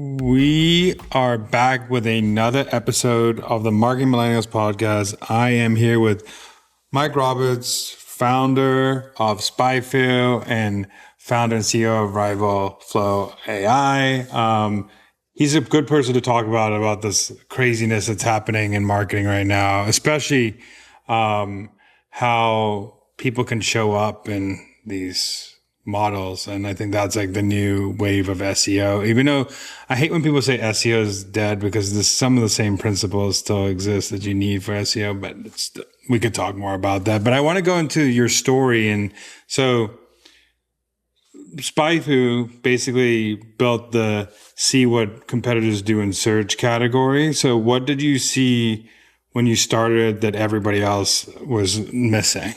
We are back with another episode of the Marketing Millennials podcast. I am here with Mike Roberts, founder of SpyFu and founder and CEO of RivalFlow AI. He's a good person to talk about this craziness that's happening in marketing right now, especially how people can show up in these models. And I think that's like the new wave of SEO, even though I hate when people say SEO is dead because some of the same principles still exist that you need for SEO, but we could talk more about that. But I want to go into your story. And so SpyFu basically built the see what competitors do in search category. So what did you see when you started that everybody else was missing?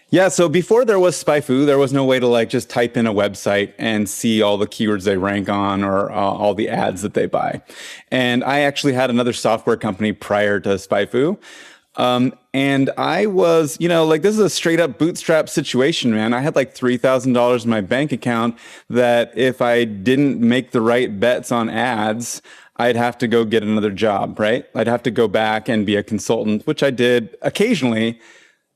Yeah, so before there was SpyFu, there was no way to just type in a website and see all the keywords they rank on or all the ads that they buy. And I actually had another software company prior to SpyFu. And I was, this is a straight up bootstrap situation, man. I had $3,000 in my bank account that if I didn't make the right bets on ads, I'd have to go get another job, right? I'd have to go back and be a consultant, which I did occasionally,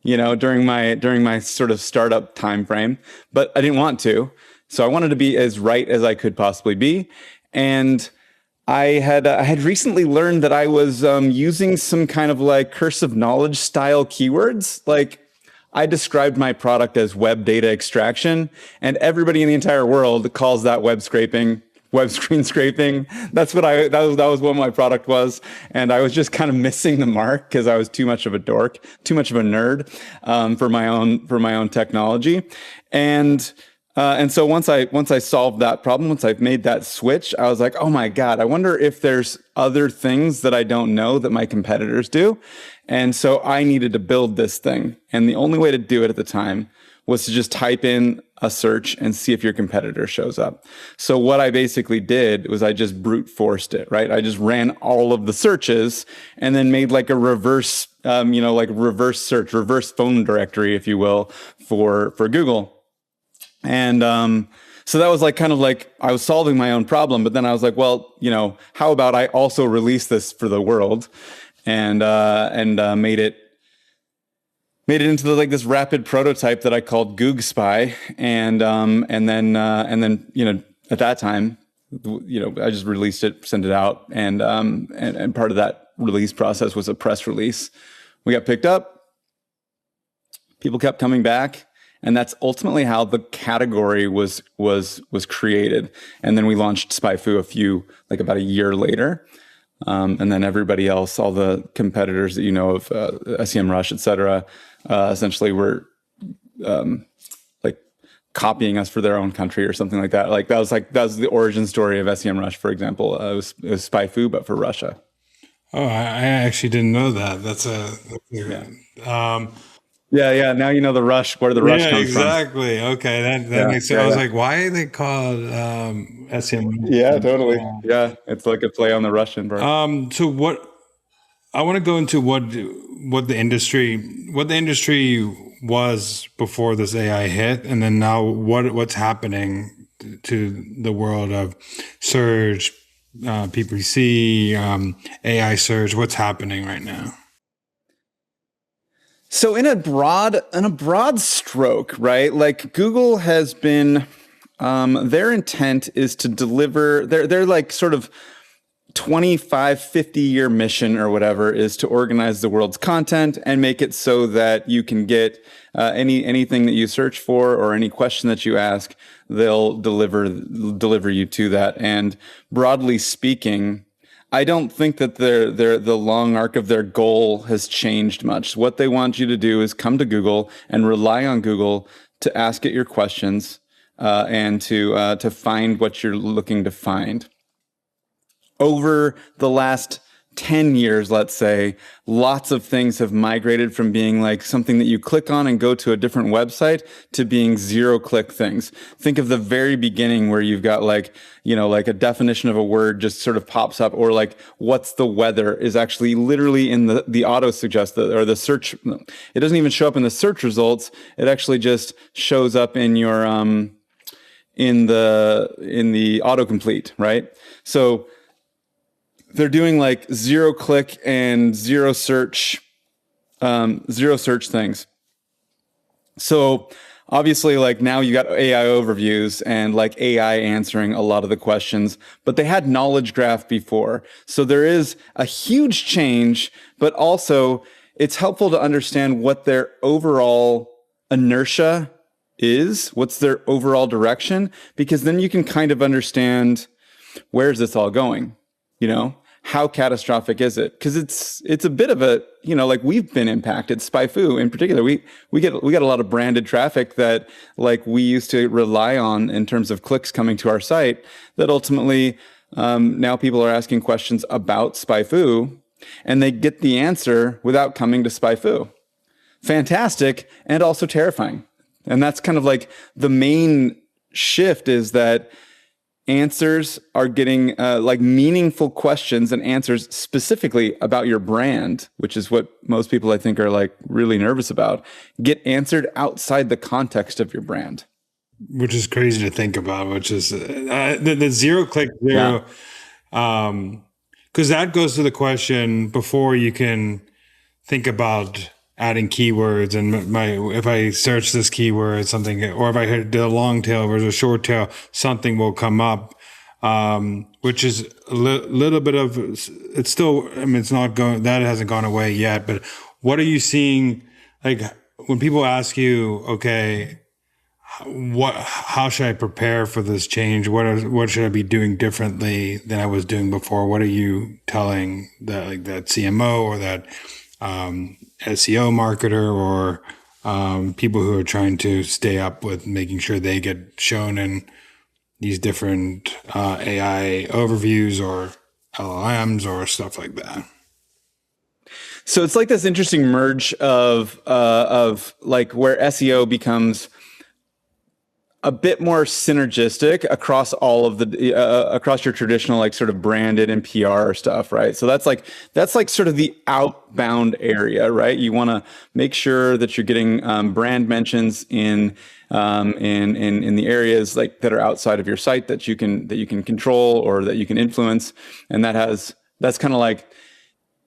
during my sort of startup time frame, but I didn't want to. So I wanted to be as right as I could possibly be. And I had recently learned that I was using some kind of curse of knowledge style keywords. I described my product as web data extraction, and everybody in the entire world calls that web scraping, web screen scraping. That was what my product was. And I was just kind of missing the mark because I was too much of a dork, too much of a nerd for my own technology. And so once I solved that problem, once I've made that switch, I was like, oh my God, I wonder if there's other things that I don't know that my competitors do. And so I needed to build this thing. And the only way to do it at the time was to just type in a search and see if your competitor shows up. So what I basically did was I just brute forced it, right? I just ran all of the searches and then made a reverse, reverse search, reverse phone directory, if you will, for Google. And so that was I was solving my own problem, but then I was like, well, how about I also release this for the world and made it into this rapid prototype that I called Goog Spy, and then at that time, I just released it, sent it out, and part of that release process was a press release. We got picked up, people kept coming back, and that's ultimately how the category was created. And then we launched SpyFu about a year later. And then everybody else, all the competitors that of SEMrush, et cetera, essentially were copying us for their own country or something like that. That was the origin story of SEMrush, for example. It was SpyFu, but for Russia. Oh, I actually didn't know that. Yeah. Now you know the rush, where the rush comes from. Exactly. Okay, that makes sense. I was like, why are they called SEM? Yeah, totally. Yeah, it's like a play on the Russian part. So what I want to go into what the industry was before this AI hit, and then now what's happening to the world of search, PPC, AI search. What's happening right now? So in a broad stroke, right? Google has been, their intent is to deliver, their sort of 25, 50-year mission or whatever is to organize the world's content and make it so that you can get anything that you search for or any question that you ask, they'll deliver you to that. And broadly speaking, I don't think that the long arc of their goal has changed much. What they want you to do is come to Google and rely on Google to ask it your questions and to find what you're looking to find. Over the last 10 years, let's say, lots of things have migrated from being something that you click on and go to a different website to being zero-click things. Think of the very beginning where you've got a definition of a word just sort of pops up, or what's the weather is actually literally in the auto-suggest or the search. It doesn't even show up in the search results. It actually just shows up in your in the autocomplete, right? So they're doing like zero click and zero search things. So obviously, like now you got AI overviews and like AI answering a lot of the questions, but they had knowledge graph before. So there is a huge change, but also it's helpful to understand what their overall inertia is, what's their overall direction, because then you can kind of understand where's this all going, you know? How catastrophic is it? Because it's a bit of a, you know, like we've been impacted. SpyFu in particular, we get a lot of branded traffic that like we used to rely on in terms of clicks coming to our site. That ultimately now people are asking questions about SpyFu, and they get the answer without coming to SpyFu. Fantastic, and also terrifying. And that's kind of like the main shift is that answers are getting like meaningful questions and answers specifically about your brand, which is what most people I think are like really nervous about, get answered outside the context of your brand. Which is crazy to think about, which is the zero click zero. Because that goes to the question before you can think about adding keywords and if I search this keyword, something, or if I hit a long tail versus a short tail, something will come up, which is a little bit of, it's still, I mean, it's not going, that hasn't gone away yet, but what are you seeing? Like when people ask you, okay, how should I prepare for this change? What should I be doing differently than I was doing before? What are you telling that CMO or that, SEO marketer or people who are trying to stay up with making sure they get shown in these different AI overviews or LLMs or stuff like that? So it's like this interesting merge of like where SEO becomes a bit more synergistic across all of the across your traditional like sort of branded and PR stuff, right? So that's like sort of the outbound area, right? You want to make sure that you're getting brand mentions in the areas like that are outside of your site that you can control or that you can influence, and that's kind of like,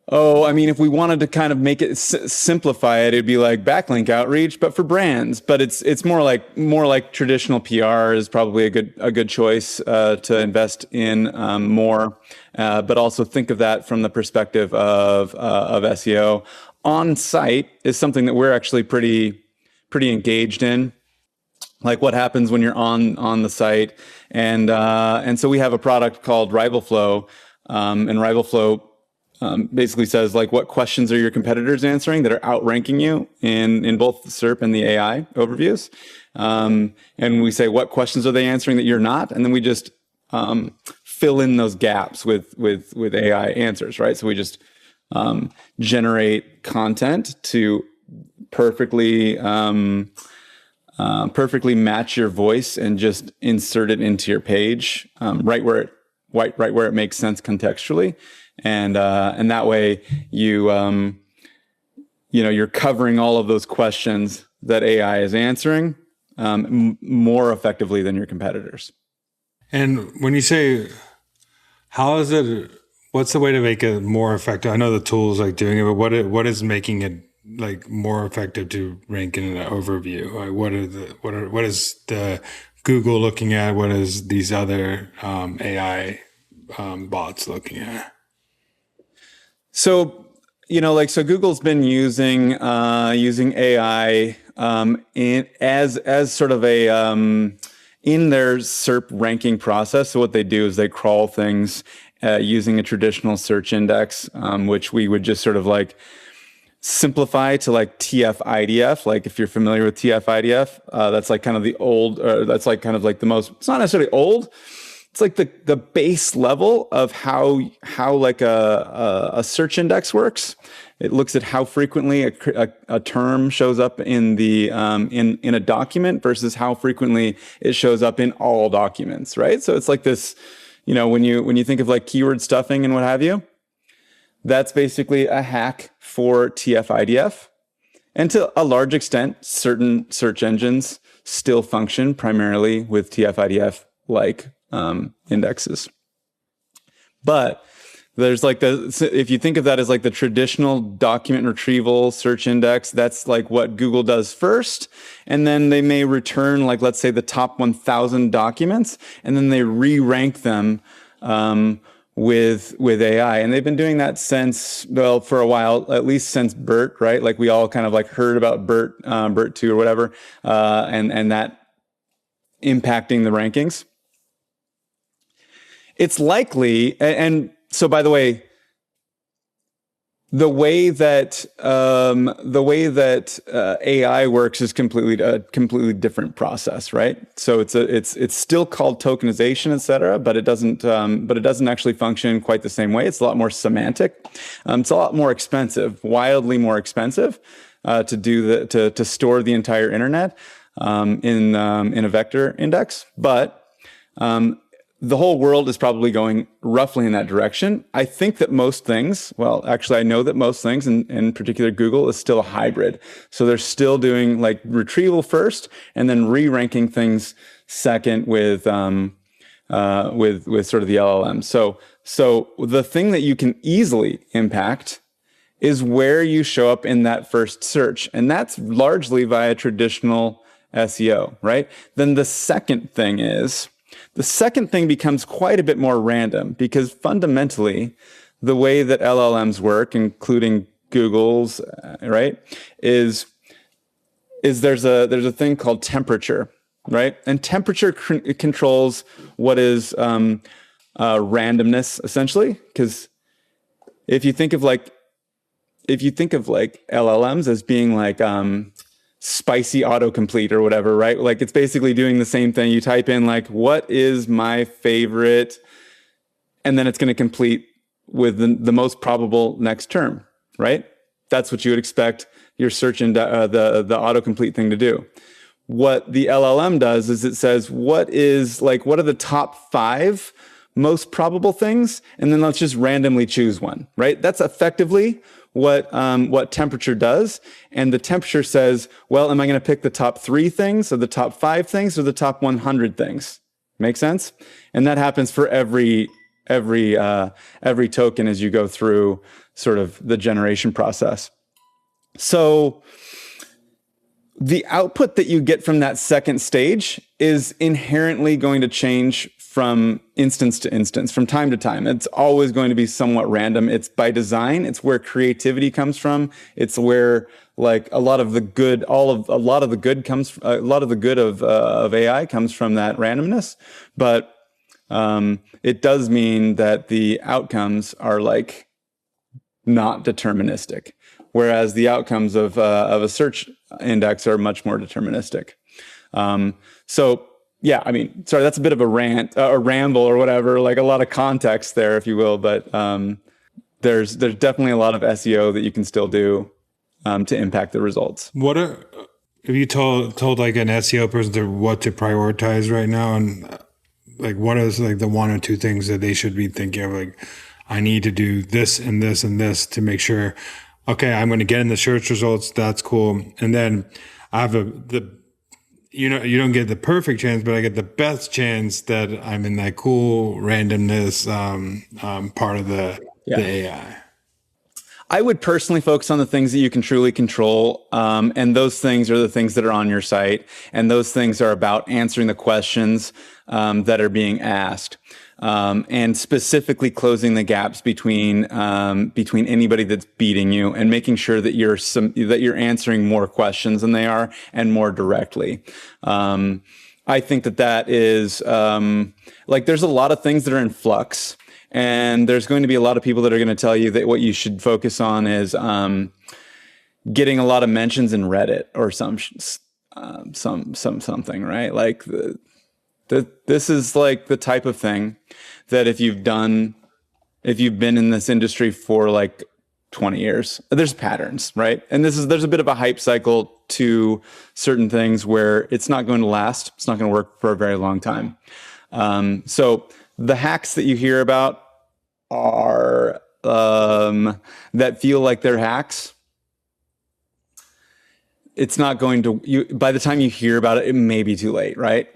oh, I mean, if we wanted to kind of make it simplify it, it'd be like backlink outreach, but for brands. But it's more like traditional PR is probably a good choice to invest in more. But also think of that from the perspective of SEO. On site is something that we're actually pretty engaged in. Like what happens when you're on the site, and so we have a product called RivalFlow, and RivalFlow basically says like what questions are your competitors answering that are outranking you in both the SERP and the AI overviews, and we say what questions are they answering that you're not, and then we just fill in those gaps with AI answers, right? So we just generate content to perfectly match your voice and just insert it into your page right where it makes sense contextually. And that way you're covering all of those questions that AI is answering more effectively than your competitors. And when you say, what's the way to make it more effective? I know the tools like doing it, but what is making it like more effective to rank in an overview? Like what is the Google looking at? What is these other AI bots looking at? So, so Google's been using AI as sort of a in their SERP ranking process. So what they do is they crawl things using a traditional search index, which we would just sort of like simplify to like TF-IDF. Like if you're familiar with TF-IDF, that's like kind of the old, that's like kind of like the most, it's not necessarily old. It's like the base level of how like a search index works. It looks at how frequently a term shows up in the in a document versus how frequently it shows up in all documents, right? So it's like this, when you think of like keyword stuffing and what have you, that's basically a hack for TF-IDF. And to a large extent, certain search engines still function primarily with TF-IDF like indexes. But there's like if you think of that as like the traditional document retrieval search index, that's like what Google does first. And then they may return, like, let's say the top 1,000 documents, and then they re-rank them with AI. And they've been doing that since, well, for a while, at least since BERT, right? Like we all kind of like heard about BERT 2 or whatever, and that impacting the rankings. It's likely, and so by the way, the way that AI works is a completely different process, right? So it's still called tokenization, et cetera, but it doesn't actually function quite the same way. It's a lot more semantic. It's a lot more expensive, wildly more expensive, to store the entire internet in a vector index, but the whole world is probably going roughly in that direction. I think that most things, well, actually, I know that most things, in particular Google, is still a hybrid. So they're still doing like retrieval first, and then re-ranking things second with sort of the LLM. So the thing that you can easily impact is where you show up in that first search, and that's largely via traditional SEO, right? Then the second thing becomes quite a bit more random, because fundamentally, the way that LLMs work, including Google's, right, is there's a thing called temperature, right? And temperature controls what is randomness, essentially. Because if you think of like LLMs as being like spicy autocomplete or whatever, right? Like it's basically doing the same thing. You type in like, what is my favorite? And then it's going to complete with the most probable next term, right? That's what you would expect your search and the autocomplete thing to do. What the LLM does is it says, what are the top 5 most probable things? And then let's just randomly choose one, right? That's effectively what temperature does. And the temperature says, well, am I going to pick the top 3 things, or the top 5 things, or the top 100 things? Make sense? And that happens for every token as you go through sort of the generation process. So the output that you get from that second stage is inherently going to change from instance to instance, from time to time. It's always going to be somewhat random. It's by design. It's where creativity comes from. It's where like a lot of the good of AI comes from that randomness. But it does mean that the outcomes are like not deterministic, whereas the outcomes of a search index are much more deterministic. So yeah, I mean, sorry, that's a bit of a rant, a ramble or whatever, like a lot of context there, if you will. But there's definitely a lot of SEO that you can still do to impact the results. What if you told like an SEO person what to prioritize right now, and like what is like the 1 or 2 things that they should be thinking of? Like, I need to do this and this and this to make sure, okay, I'm going to get in the search results. That's cool. And then I have you don't get the perfect chance, but I get the best chance that I'm in that cool randomness part of the AI. I would personally focus on the things that you can truly control. And those things are the things that are on your site. And those things are about answering the questions that are being asked. And specifically closing the gaps between anybody that's beating you, and making sure that you're answering more questions than they are, and more directly. I think that is like there's a lot of things that are in flux, and there's going to be a lot of people that are going to tell you that what you should focus on is getting a lot of mentions in Reddit or something, right? Like this is like the type of thing that if you've been in this industry for like 20 years, there's patterns, right? And there's a bit of a hype cycle to certain things where it's not going to last. It's not going to work for a very long time. So the hacks that you hear about are that feel like they're hacks. it's not going to, by the time you hear about it, it may be too late, right?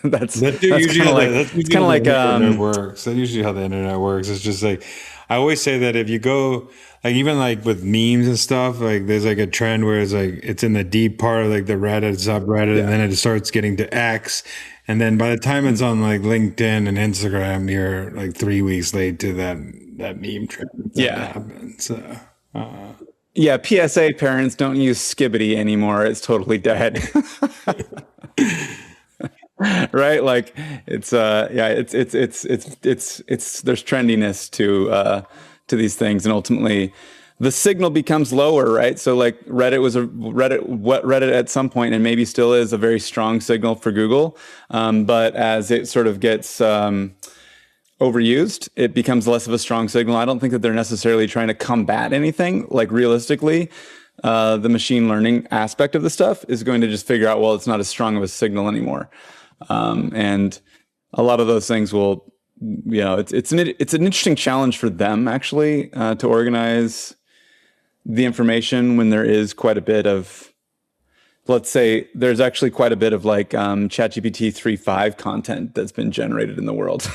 that's usually kind of like, that's it's usually kind of how like, the internet works. That's usually how the internet works. It's just like, I always say that if you go, like even like with memes and stuff, like there's like a trend where it's like it's in the deep part of like the Reddit subreddit, and then it starts getting to X, and then by the time it's on like LinkedIn and Instagram, you're like 3 weeks late to that meme trend that happened. So yeah, PSA, parents, don't use Skibbity anymore. It's totally dead. Right? Like it's there's trendiness to these things, and ultimately the signal becomes lower, right? So like Reddit at some point, and maybe still is, a very strong signal for Google, but as it sort of gets overused, it becomes less of a strong signal. I don't think that they're necessarily trying to combat anything. Like realistically, the machine learning aspect of the stuff is going to just figure out, well, it's not as strong of a signal anymore. And a lot of those things will, it's an interesting challenge for them actually, to organize the information when there is quite a bit of, let's say there's actually quite a bit of like ChatGPT 3.5 content that's been generated in the world.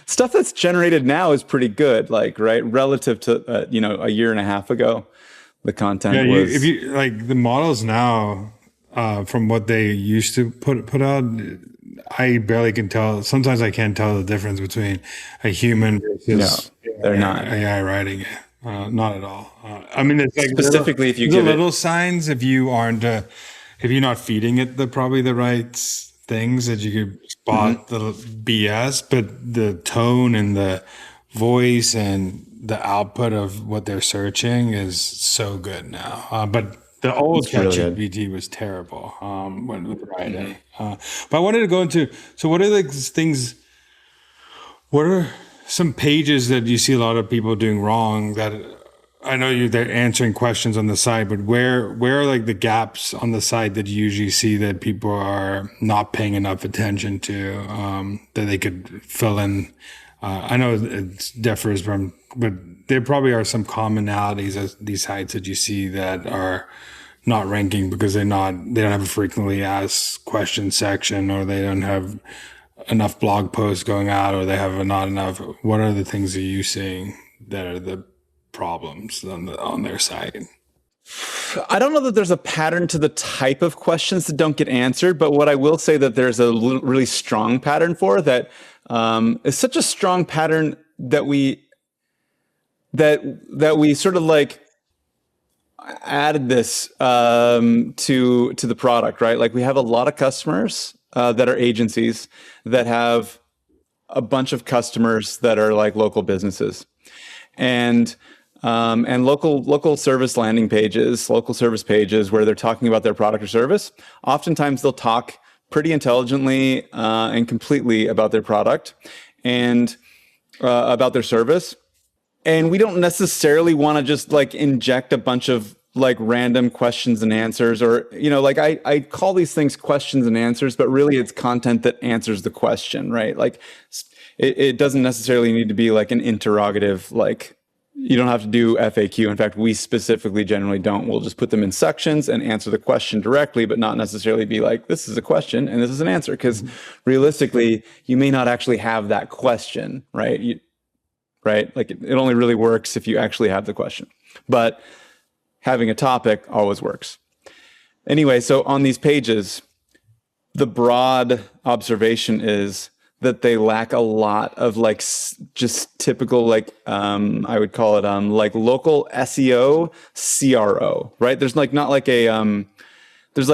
Stuff that's generated now is pretty good, like, right, relative to a year and a half ago, the content was. If you like the models now, from what they used to put out, I barely can tell. Sometimes I can't tell the difference between a human versus they're not AI writing it. Not at all. I mean, it's like specifically if you give little signs, if you aren't, if you're not feeding it probably the right things, that you could spot the BS, but the tone and the voice and the output of what they're searching is so good now. But the old ChatGPT was terrible when with writing. But I wanted to go into, so what are the things? What are some pages that you see a lot of people doing wrong that I know they're answering questions on the side, but where are like the gaps on the side that you usually see that people are not paying enough attention to, that they could fill in? I know it differs from, but there probably are some commonalities as these sites that you see that are not ranking because they don't have a frequently asked questions section, or they don't have enough blog posts going out, or they have not enough. What are the things that you seeing that are the problems on their site? I don't know that there's a pattern to the type of questions that don't get answered, but what I will say that there's a really strong pattern for that, is such a strong pattern that we sort of like added this to the product, right? Like we have a lot of customers that are agencies that have a bunch of customers that are like local businesses, and local service landing pages, local service pages where they're talking about their product or service. Oftentimes they'll talk pretty intelligently and completely about their product and about their service. And we don't necessarily want to just like inject a bunch of like random questions and answers, or, like I call these things questions and answers, but really it's content that answers the question, right? Like it doesn't necessarily need to be like an interrogative, like you don't have to do FAQ. In fact, we specifically generally don't. We'll just put them in sections and answer the question directly, but not necessarily be like, this is a question and this is an answer. Because realistically, you may not actually have that question, right? Right? Like it only really works if you actually have the question. But having a topic always works. Anyway, so on these pages, the broad observation is that they lack a lot of like just typical, like I would call it like local SEO CRO, right? There's like not like a there's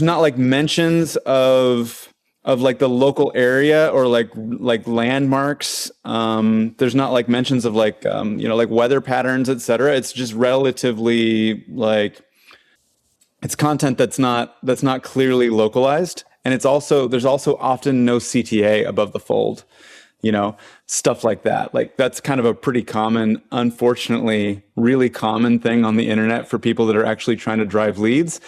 not like mentions of like the local area or like landmarks. There's not like mentions of like like weather patterns, etc. It's just relatively like it's content that's not clearly localized. And there's also often no CTA above the fold, stuff like that. Like that's kind of a pretty common, unfortunately, really common thing on the internet for people that are actually trying to drive leads.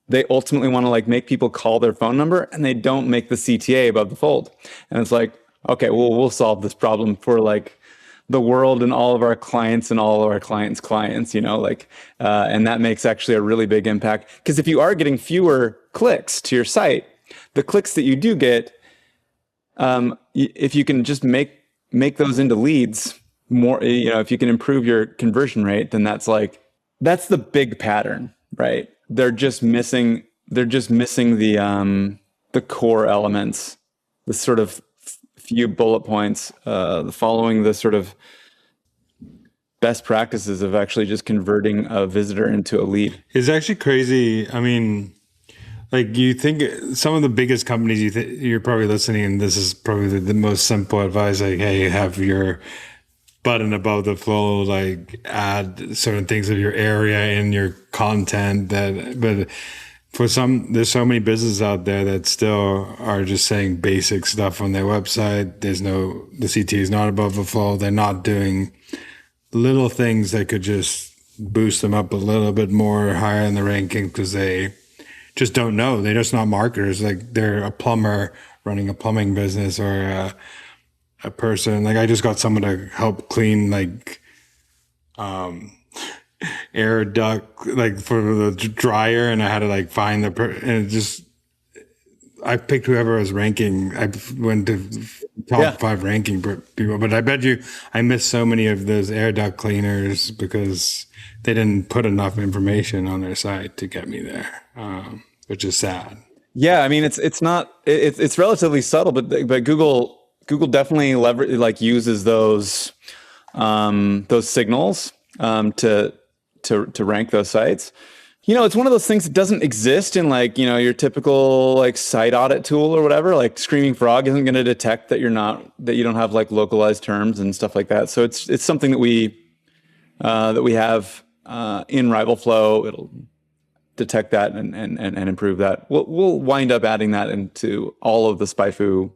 They ultimately want to like make people call their phone number, and they don't make the CTA above the fold. And it's like, okay, well, we'll solve this problem for like the world and all of our clients and all of our clients' clients, and that makes actually a really big impact. Because if you are getting fewer clicks to your site, the clicks that you do get, if you can just make those into leads more, if you can improve your conversion rate, then that's the big pattern, right? They're just missing the core elements, the sort of few bullet points, following the sort of best practices of actually just converting a visitor into a lead. It's actually crazy. I mean, like, you think some of the biggest companies, you're probably listening, and this is probably the most simple advice, like, hey, have your button above the flow, like add certain things of your area in your content. But for some, there's so many businesses out there that still are just saying basic stuff on their website. The CT is not above the flow. They're not doing little things that could just boost them up a little bit more higher in the ranking, because they just don't know. They're just not marketers. Like, they're a plumber running a plumbing business, or a person. Like, I just got someone to help clean air duct, like, for the dryer, and I had to find I picked whoever was ranking. I went to top 5 ranking people, but I bet you I missed so many of those air duct cleaners because they didn't put enough information on their site to get me there, which is sad. Yeah, I mean, it's relatively subtle, but Google definitely uses those signals to rank those sites. It's one of those things that doesn't exist in your typical site audit tool or whatever. Like, Screaming Frog isn't going to detect that you don't have localized terms and stuff like that. So it's something that we have in RivalFlow. It'll detect that and improve that. We'll wind up adding that into all of the SpyFu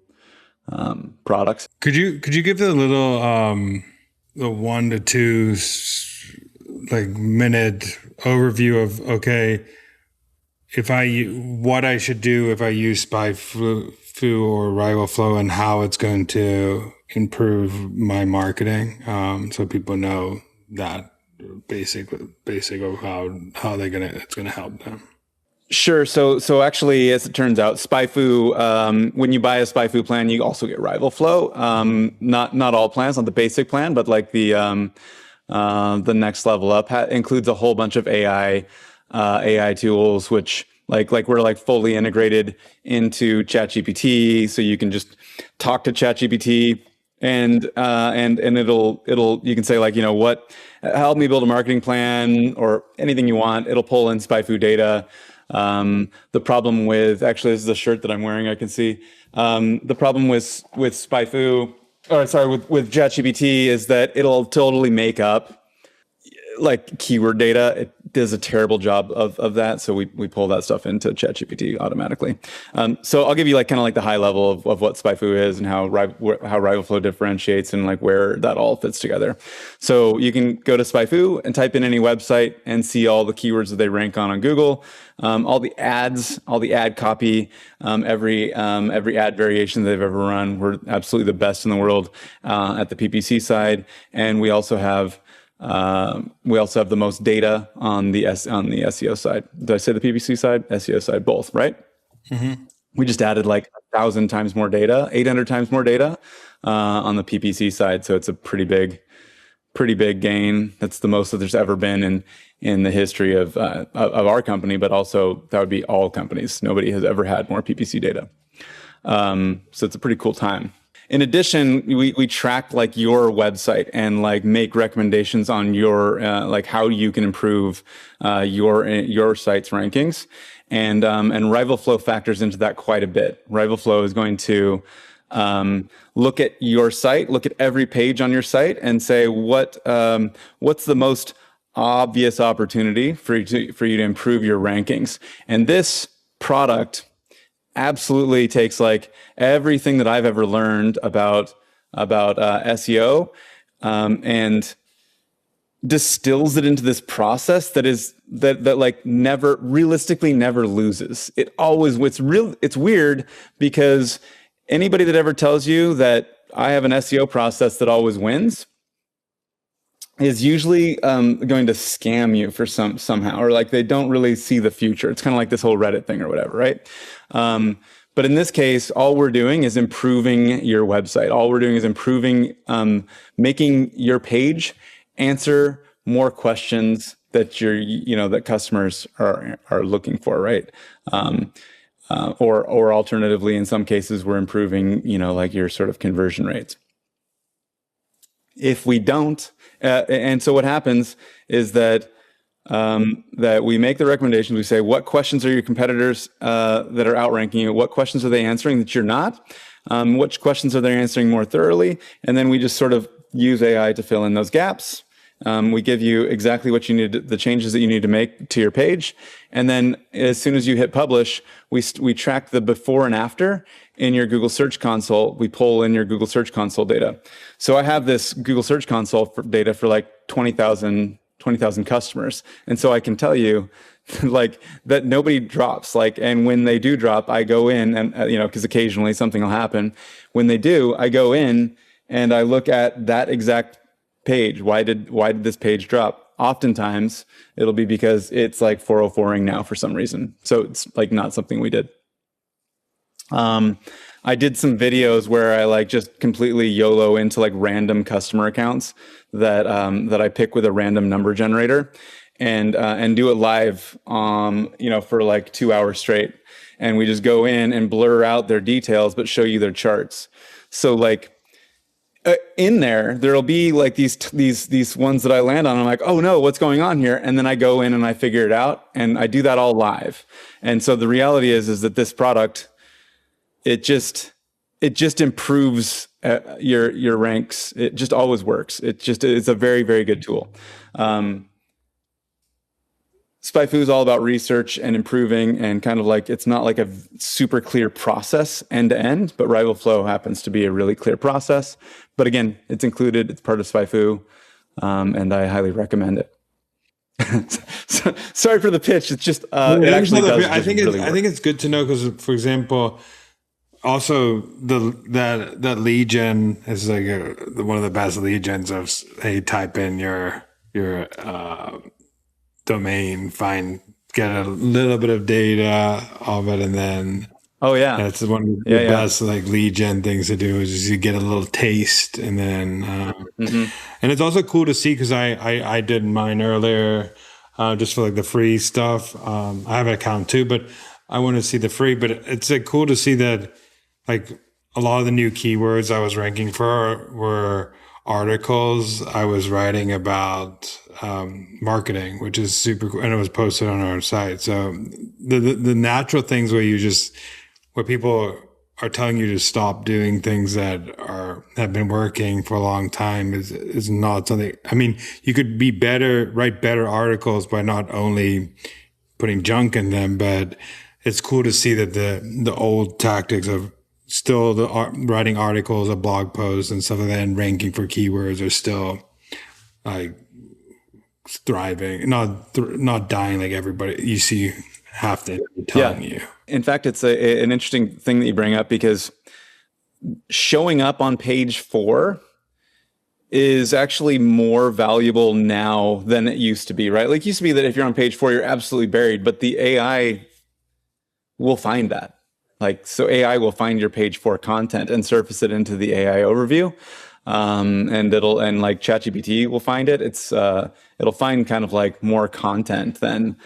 products. Could you give the little the 1 to 2 minute overview of, okay, what I should do if I use SpyFu or RivalFlow, and how it's going to improve my marketing, so people know that basic of how it's gonna help them. Sure. So actually, as it turns out, SpyFu, when you buy a SpyFu plan, you also get RivalFlow. Not all plans, not the basic plan, but the next level up includes a whole bunch of AI tools, which we're fully integrated into ChatGPT, so you can just talk to ChatGPT and it'll you can say what, help me build a marketing plan or anything you want. It'll pull in SpyFu data. The problem with, actually, this is a shirt that I'm wearing, I can see. The problem with SpyFu, with ChatGPT, is that it'll totally make up keyword data. It does a terrible job of that. So we pull that stuff into ChatGPT automatically. So I'll give you the high level of what SpyFu is and how RivalFlow differentiates and where that all fits together. So you can go to SpyFu and type in any website and see all the keywords that they rank on Google, all the ads, all the ad copy, every ad variation that they've ever run. We're absolutely the best in the world at the PPC side, and we also have the most data on the SEO side. Did I say the PPC side? SEO side, both, right? Mm-hmm. We just added 1,000 times more data, 800 times more data on the PPC side. So it's a pretty big gain. That's the most that there's ever been in the history of our company, but also that would be all companies. Nobody has ever had more PPC data. So it's a pretty cool time. In addition, we track your website and make recommendations on your how you can improve your site's rankings, and RivalFlow factors into that quite a bit. RivalFlow is going to look at your site, look at every page on your site, and say what's the most obvious opportunity for you to improve your rankings. And this product absolutely takes everything that I've ever learned about SEO and distills it into this process that never loses. It's weird, because anybody that ever tells you that I have an SEO process that always wins, is usually going to scam you for somehow, or like they don't really see the future. It's kind of like this whole Reddit thing or whatever, right? But in this case, all we're doing is improving your website. All we're doing is improving, making your page answer more questions that that customers are looking for, right? Or alternatively, in some cases, we're improving, like your sort of conversion rates. If we don't, and so what happens is that that we make the recommendations. We say, what questions are your competitors that are outranking you? What questions are they answering that you're not? Which questions are they answering more thoroughly? And then we just sort of use AI to fill in those gaps. We give you exactly what you need, the changes that you need to make to your page. And then as soon as you hit publish, we track the before and after in your Google Search Console. We pull in your Google Search Console data. So I have this Google Search Console data for like 20,000 customers. And so I can tell you like that nobody drops, and when they do drop, I go in and, because occasionally something will happen. When they do, I go in and I look at that exact page. Why did this page drop? Oftentimes it'll be because it's like 404ing now for some reason. So it's like not something we did. I did some videos where I like just completely YOLO into like random customer accounts that I pick with a random number generator and do it live, for like 2 hours straight. And we just go in and blur out their details, but show you their charts. So like, in there'll be like these ones that I land on. I'm like, oh no, what's going on here? And then I go in and I figure it out, and I do that all live. And so the reality is that this product, it just improves your ranks. It just always works. It's a very, very good tool. SpyFu is all about research and improving, and kind of like, it's not like a super clear process end to end, but RivalFlow happens to be a really clear process. But again, it's included, it's part of SpyFu, and I highly recommend it. Sorry for the pitch. It's just, it actually does. I think it's good to know because, for example, also that lead gen is like one of the best lead gens of, hey, type in your domain, get a little bit of data of it, and then that's one of the best like lead gen things to do is you get a little taste, and then and it's also cool to see because I did mine earlier just for like the free stuff. I have an account too, but I want to see the free. But it's cool to see that like a lot of the new keywords I was ranking for were articles I was writing about marketing, which is super cool, and it was posted on our site. So the natural things where people are telling you to stop doing things that have been working for a long time is not something. I mean, you could write better articles by not only putting junk in them, but it's cool to see that the old tactics of still writing articles or blog posts and stuff like that and ranking for keywords are still like thriving, not dying like everybody you see have to telling you. In fact, it's an interesting thing that you bring up, because showing up on page 4 is actually more valuable now than it used to be, right? Like, it used to be that if you're on page 4, you're absolutely buried, but the AI will find that. Like, so AI will find your page 4 content and surface it into the AI overview. And like ChatGPT will find it. It'll find kind of like more content than,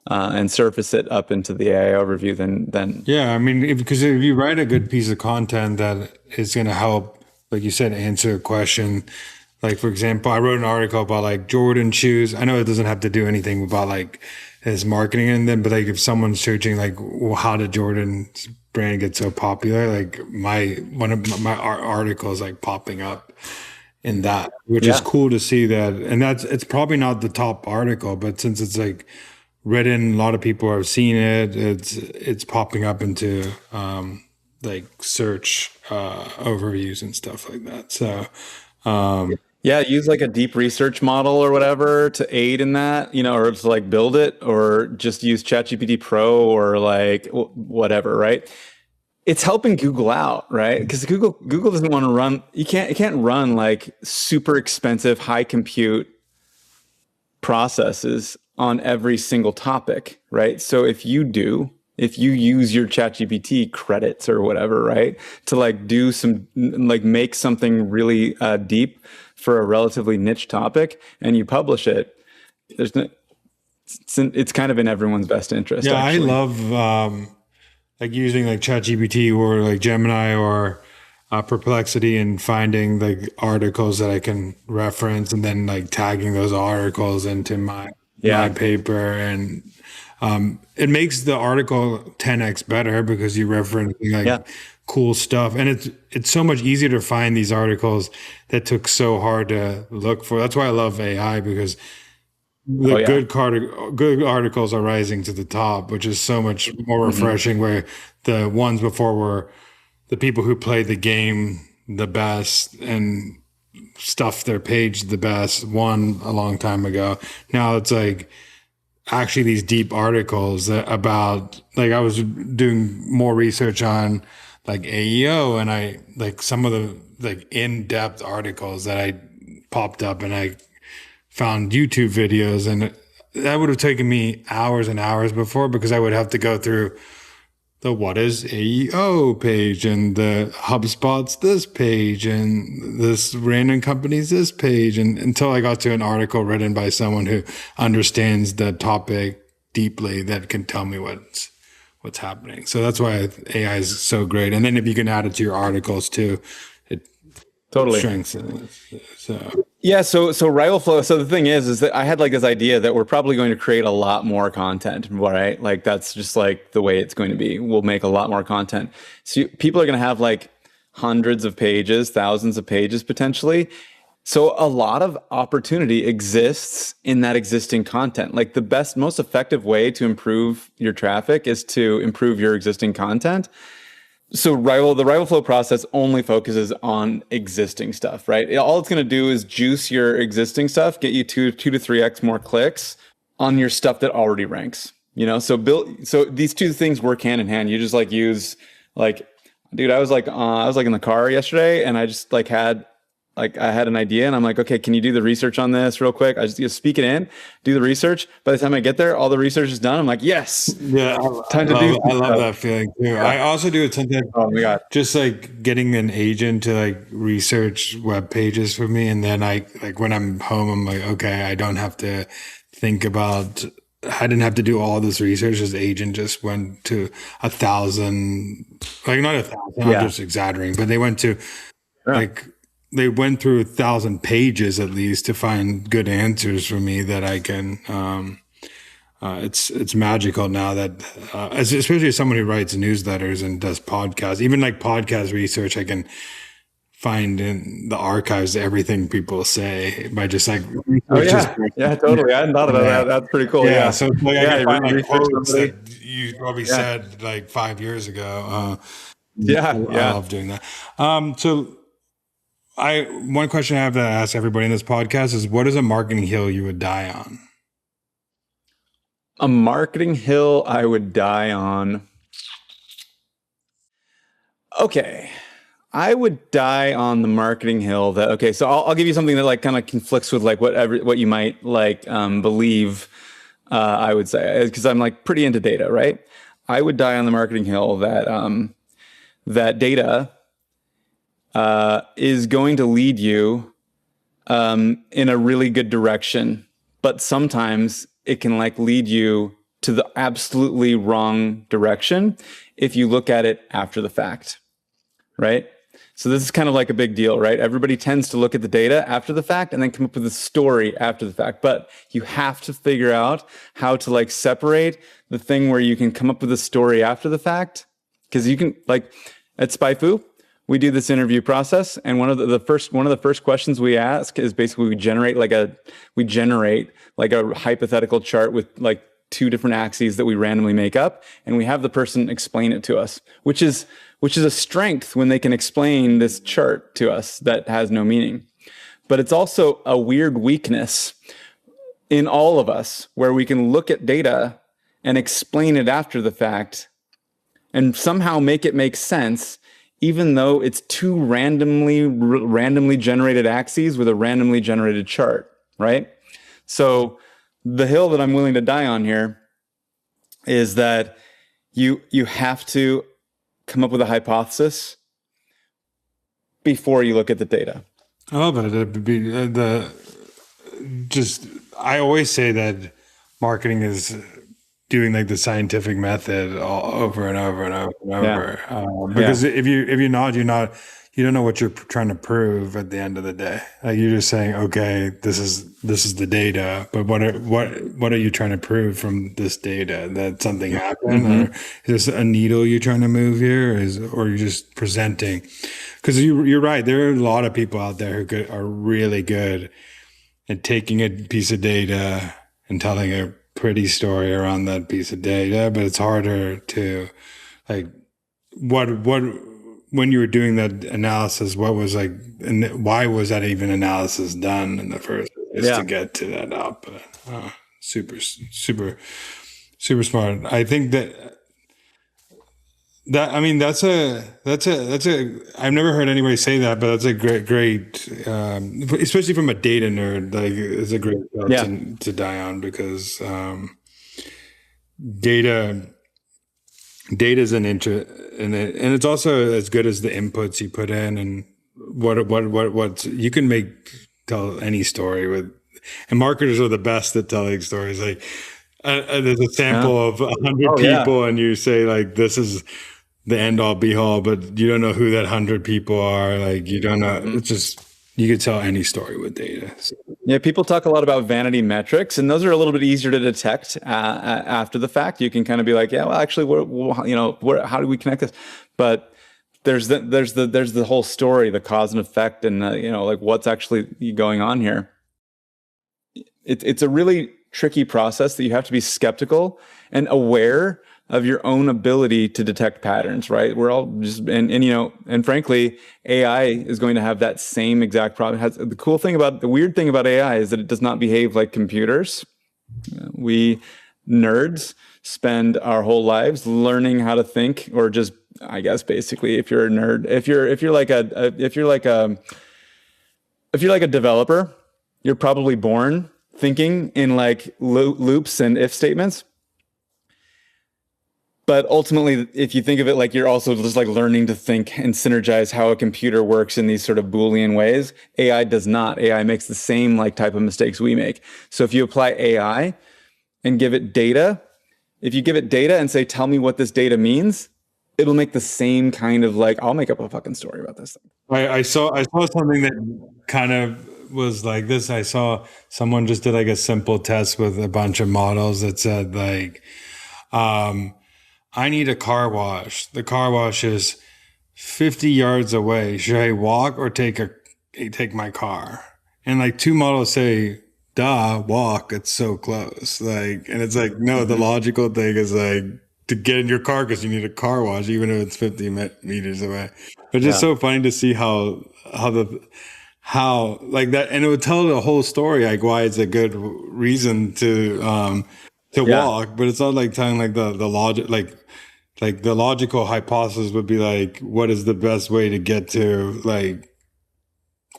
and surface it up into the AI overview than. Yeah. I mean, because if you write a good piece of content that is going to help, like you said, answer a question. Like, for example, I wrote an article about like Jordan shoes. I know it doesn't have to do anything about like his marketing in them, but like if someone's searching like, well, how did Jordan's brand get so popular? Like one of my articles like popping up in that, which is cool to see that. And it's probably not the top article, but since it's like written, a lot of people have seen it. It's popping up into like search overviews and stuff like that. So use like a deep research model or whatever to aid in that, or to like build it, or just use ChatGPT Pro or like whatever, right? It's helping Google out, right? Because Google doesn't want to run. It can't run like super expensive, high compute processes on every single topic, right? So if you use your ChatGPT credits or whatever, right, to like do some, like make something really deep for a relatively niche topic, and you publish it, it's kind of in everyone's best interest. Yeah, actually. I love like using like ChatGPT or like Gemini or Perplexity and finding like articles that I can reference and then like tagging those articles into my paper, and it makes the article 10x better because you reference like cool stuff, and it's so much easier to find these articles that took so hard to look for. That's why I love AI, because the good articles are rising to the top, which is so much more refreshing. Where the ones before were the people who played the game the best and stuffed their page the best, won a long time ago. Now it's like actually these deep articles about, like, I was doing more research on like AEO, and I like some of the like in-depth articles that I popped up, and I found YouTube videos, and that would have taken me hours and hours before, because I would have to go through the what is AEO page and the HubSpot's this page and this random company's this page, and until I got to an article written by someone who understands the topic deeply that can tell me what's happening. So that's why AI is so great. And then if you can add it to your articles too, it totally strengthens it. So yeah, so RivalFlow. So the thing is that I had like this idea that we're probably going to create a lot more content, right? Like that's just like the way it's going to be. We'll make a lot more content. So people are going to have like hundreds of pages, thousands of pages potentially. So a lot of opportunity exists in that existing content. Like the best, most effective way to improve your traffic is to improve your existing content. So the RivalFlow process only focuses on existing stuff, right? All it's going to do is juice your existing stuff, get you two to 3x more clicks on your stuff that already ranks. You know, so these two things work hand in hand. You just like use like, dude, I was like in the car yesterday, and I just like I had an idea, and I'm like, okay, can you do the research on this real quick? I just speak it in, do the research. By the time I get there, all the research is done. I'm like, yes. Yeah. I love that feeling too. Yeah. I also do it sometimes. Oh my God. Just like getting an agent to like research web pages for me. And then I like when I'm home, I'm like, okay, I don't have to think about, I didn't have to do all this research. This agent just went to 1,000, like not 1,000, I'm just exaggerating, but they went to they went through 1,000 pages at least to find good answers for me that I can. It's magical now that, especially as someone who writes newsletters and does podcasts, even like podcast research, I can find in the archives everything people say by just like. Yeah, totally. I hadn't thought about that. That's pretty cool. Yeah. So like, I can find like quotes that you probably said like 5 years ago. I love doing that. One question I have to ask everybody in this podcast is, what is a marketing hill you would die on? A marketing hill I would die on. Okay. I would die on the marketing hill that, okay, so I'll give you something that like kind of conflicts with like what you might like believe, I would say, because I'm like pretty into data, right? I would die on the marketing hill that that data is going to lead you in a really good direction, but sometimes it can like lead you to the absolutely wrong direction if you look at it after the fact, right? So this is kind of like a big deal, right? Everybody tends to look at the data after the fact and then come up with a story after the fact, but you have to figure out how to like separate the thing where you can come up with a story after the fact, because you can, like at SpyFu, we do this interview process, and one of the first questions we ask is basically we generate like a hypothetical chart with like two different axes that we randomly make up, and we have the person explain it to us, which is a strength when they can explain this chart to us that has no meaning. But it's also a weird weakness in all of us where we can look at data and explain it after the fact and somehow make it make sense, even though it's two randomly generated axes with a randomly generated chart, right? So the hill that I'm willing to die on here is that you have to come up with a hypothesis before you look at the data. I love it. I always say that marketing is doing like the scientific method all over and over and over and over. Because if you're not, you don't know what you're trying to prove at the end of the day. Like you're just saying, okay, this is the data, but what are you trying to prove from this data? That something happened, or is this a needle you're trying to move here, or you're just presenting? Because you're right. There are a lot of people out there who are really good at taking a piece of data and telling a pretty story around that piece of data, but it's harder to like when you were doing that analysis, what was like, and why was that even analysis done in the first place to get to that output? Super smart. I think I mean, that's a, I've never heard anybody say that, but that's a great, especially from a data nerd, like it's a great to die on because, data is an interest and it's also as good as the inputs you put in and what you can tell any story with, and marketers are the best at telling stories. Like, there's a sample of 100 people and you say like, this is the end all be all, but you don't know who that 100 people are. Like you don't know. It's just, you could tell any story with data. So. Yeah. People talk a lot about vanity metrics, and those are a little bit easier to detect after the fact. You can kind of be like, yeah, well, actually, how do we connect this? But there's the whole story, the cause and effect, and like what's actually going on here. It's a really tricky process that you have to be skeptical and aware of your own ability to detect patterns, right? We're all just, and frankly, AI is going to have that same exact problem. The weird thing about AI is that it does not behave like computers. We nerds spend our whole lives learning how to think, or just, I guess, basically, if you're a nerd, if you're like a developer, you're probably born thinking in like loops and if statements. But ultimately, if you think of it like you're also just like learning to think and synergize how a computer works in these sort of Boolean ways, AI does not. AI makes the same like type of mistakes we make. So if you apply AI and give it data, if you give it data and say, tell me what this data means, it'll make the same kind of like, I'll make up a fucking story about this thing. I saw something that kind of was like this. I saw someone just did like a simple test with a bunch of models that said like, I need a car wash. The car wash is 50 yards away. Should I walk or take my car? And like two models say, duh, walk. It's so close. Like, and it's like, no, the logical thing is like to get in your car because you need a car wash, even if it's 50 meters away. It's just so funny to see how like that, and it would tell the whole story, like why it's a good reason to walk, but it's not like telling like the logic, like the logical hypothesis would be like, what is the best way to get to like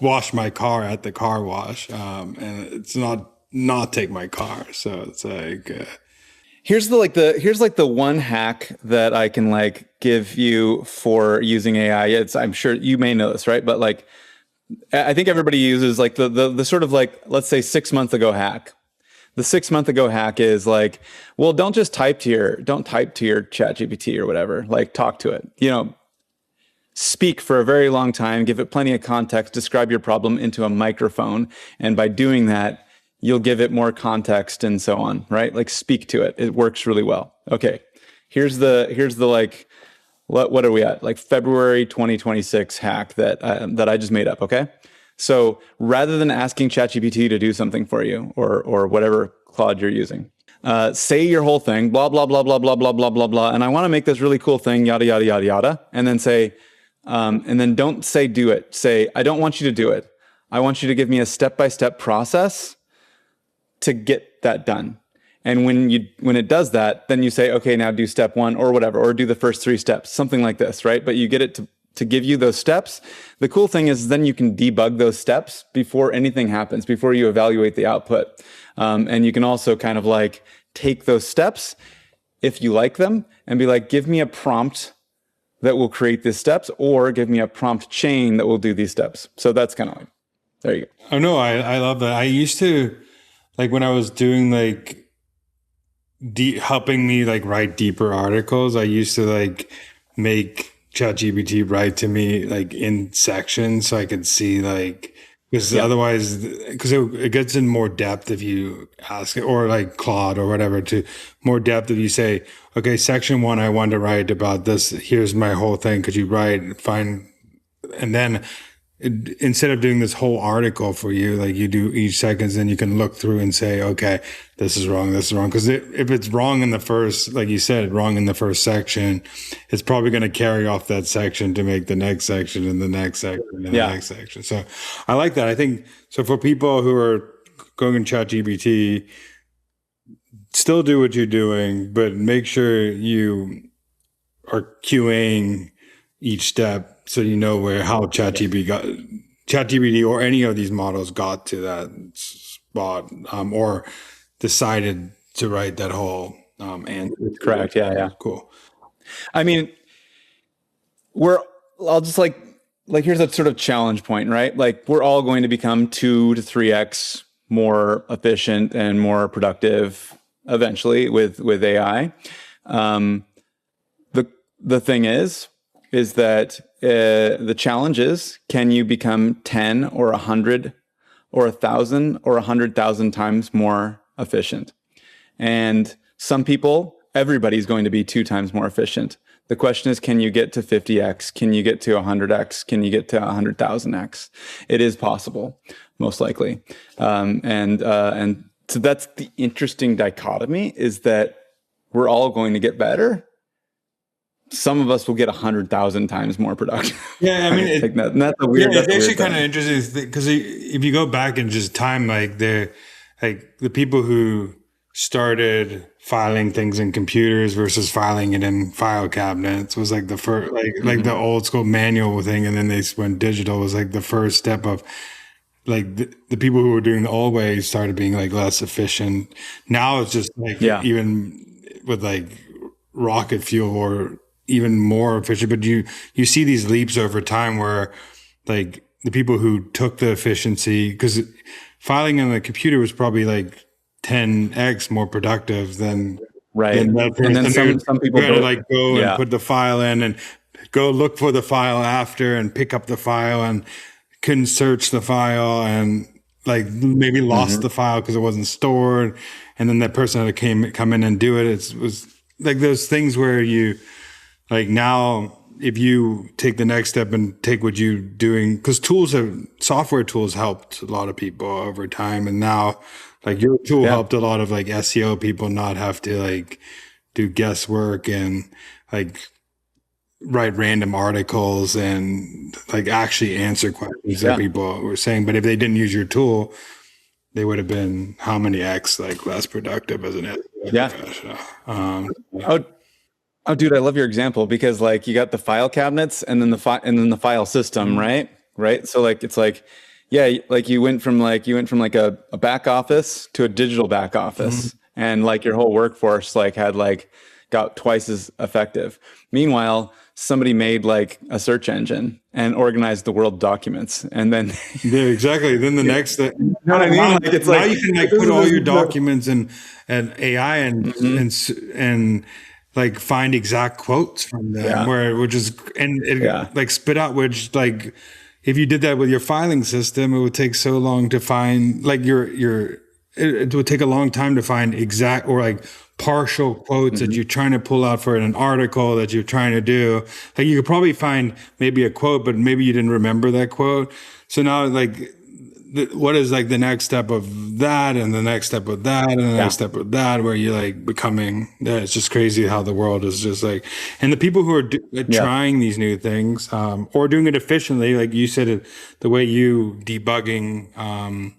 wash my car at the car wash? And it's not take my car. So it's like, here's the one hack that I can like give you for using AI. I'm sure you may know this, right? But like, I think everybody uses like the sort of like, let's say 6 months ago hack. The 6 month ago hack is like, well, don't type to your ChatGPT or whatever, like talk to it, speak for a very long time, give it plenty of context, describe your problem into a microphone. And by doing that, you'll give it more context and so on, right? Like speak to it. It works really well. Okay. Here's the like, what are we at? Like February 2026 hack that I just made up. Okay. So rather than asking ChatGPT to do something for you or whatever Claude you're using, say your whole thing, blah, blah, blah, blah, blah, blah, blah, blah, blah. And I want to make this really cool thing, yada, yada, yada, yada. And then say, and then don't say do it. Say, I don't want you to do it. I want you to give me a step-by-step process to get that done. And when it does that, then you say, okay, now do step 1 or whatever, or do the first 3 steps, something like this, right? But you get it to give you those steps. The cool thing is then you can debug those steps before anything happens, before you evaluate the output. And you can also kind of like take those steps if you like them and be like, give me a prompt that will create these steps, or give me a prompt chain that will do these steps. So that's kind of like, there you go. Oh no, I love that. I used to, like when I was doing like helping me like write deeper articles, I used to like make ChatGPT write to me like in sections so I could see like, because otherwise, because it gets in more depth if you ask it, or like Claude or whatever, to more depth if you say, okay, section 1, I want to write about this. Here's my whole thing. Could you write, find, and then instead of doing this whole article for you, like you do each sentence, then you can look through and say, okay, this is wrong, this is wrong. Because if it's wrong in the first, like you said, wrong in the first section, it's probably going to carry off that section to make the next section and the next section and the next section. So I like that. I think, so for people who are going in ChatGPT, still do what you're doing, but make sure you are QAing each step so you know how ChatGPT or any of these models got to that spot, or decided to write that whole answer. Correct. Yeah. Cool. I mean, I'll just like here's a sort of challenge point, right? Like we're all going to become 2 to 3x more efficient and more productive eventually with AI. The thing is that the challenge is, can you become 10 or 100 or 1,000 or 100,000 times more efficient? And some people, everybody's going to be 2 times more efficient. The question is, can you get to 50x? Can you get to 100x? Can you get to 100,000x? It is possible, most likely. And so that's the interesting dichotomy, is that we're all going to get better. Some of us will get 100,000 times more productive. Yeah, I mean, that's a weird. Yeah, it's actually kind of interesting because if you go back in just time, like the people who started filing things in computers versus filing it in file cabinets was like the first, like the old school manual thing, and then they went digital was like the first step of like the people who were doing the old way started being like less efficient. Now it's just like even with like rocket fuel or even more efficient, but you see these leaps over time where like the people who took the efficiency, because filing on the computer was probably like 10x more productive than and then some people gotta like go and put the file in and go look for the file after and pick up the file and couldn't search the file and like maybe lost the file because it wasn't stored, and then that person had to come in and do it. It was like those things where you like now if you take the next step and take what you're doing, because software tools helped a lot of people over time, and now like your tool helped a lot of like SEO people not have to like do guesswork and like write random articles and like actually answer questions that people were saying. But if they didn't use your tool, they would have been how many X like less productive as an SEO professional. Oh, dude, I love your example, because like you got the file cabinets and then the file system, right? So like it's like, like you went from like a back office to a digital back office, and like your whole workforce like had like got twice as effective. Meanwhile, somebody made like a search engine and organized the world documents, and then exactly. Then the next, you know what I mean? Like it's now like you can like put all your documents and AI and like find exact quotes from them, like spit out, which like if you did that with your filing system, it would take so long to find like it would take a long time to find exact or like partial quotes that you're trying to pull out for an article that you're trying to do. Like you could probably find maybe a quote, but maybe you didn't remember that quote. So now like what is like the next step of that, and the next step of that, and the next step of that, where you're like becoming, it's just crazy how the world is just like, and the people who are trying these new things, or doing it efficiently, like you said, the way you debugging,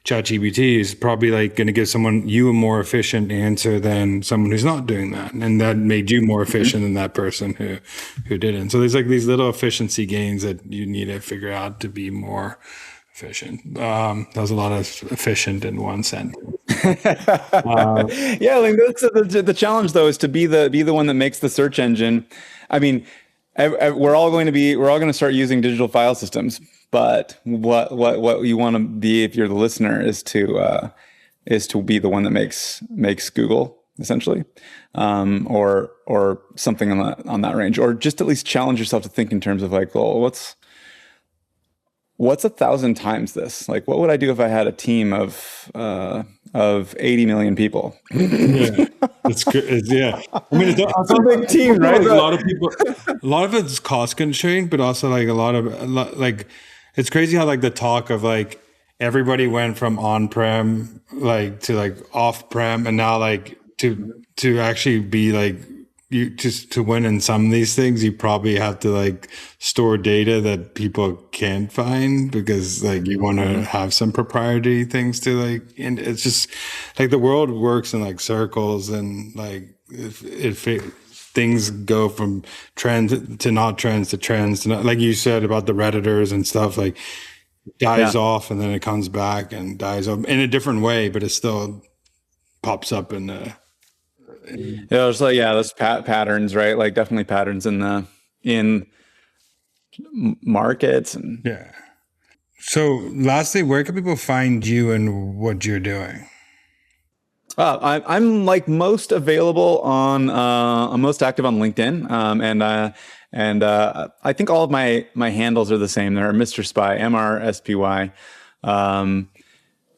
ChatGPT is probably like going to give you a more efficient answer than someone who's not doing that, and that made you more efficient than that person who didn't. So there's like these little efficiency gains that you need to figure out to be more efficient. That was a lot of efficient in one sentence. Yeah, like that's the challenge though, is to be the one that makes the search engine. I mean, we're all going to start using digital file systems, but what you want to be, if you're the listener, is to be the one that makes Google, essentially, or something on that range, or just at least challenge yourself to think in terms of like, well, what's 1,000 times this? Like, what would I do if I had a team of 80 million people? Yeah, it's good. Yeah, I mean, it's a big team, right? Like a lot of people, a lot of it's cost constrained, but also like like it's crazy how like the talk of like everybody went from on-prem like to like off-prem, and now like to actually be like, you just to win in some of these things, you probably have to like store data that people can't find, because like you want to have some proprietary things to like, and it's just like the world works in like circles, and like if things go from trend to not trends to trends to not, like you said about the Redditors and stuff, like dies off and then it comes back and dies off in a different way, but it still pops up in the. Yeah, it's like, those patterns, right? Like definitely patterns in markets. And yeah. So lastly, where can people find you and what you're doing? I'm like most available I'm most active on LinkedIn. And I think all of my handles are the same. They're Mr. Spy, MRSPY.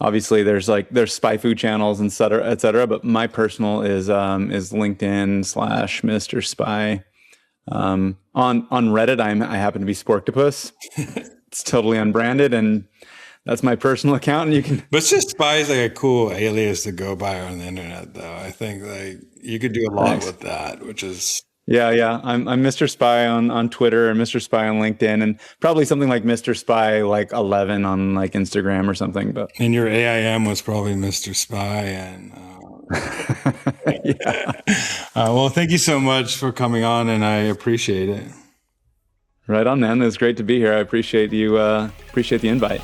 Obviously, there's SpyFu channels and et cetera, but my personal is LinkedIn / Mr. Spy. On Reddit, I happen to be Sporktopus. It's totally unbranded, and that's my personal account. And you can. Mr. Spy is like a cool alias to go by on the internet, though. I think like you could do a lot with that, which is. Yeah. I'm Mr. Spy on Twitter, and Mr. Spy on LinkedIn, and probably something like Mr. Spy like 11 on like Instagram or something. But and your AIM was probably Mr. Spy, and well, thank you so much for coming on, and I appreciate it. Right on, man. It was great to be here. I appreciate you. Appreciate the invite.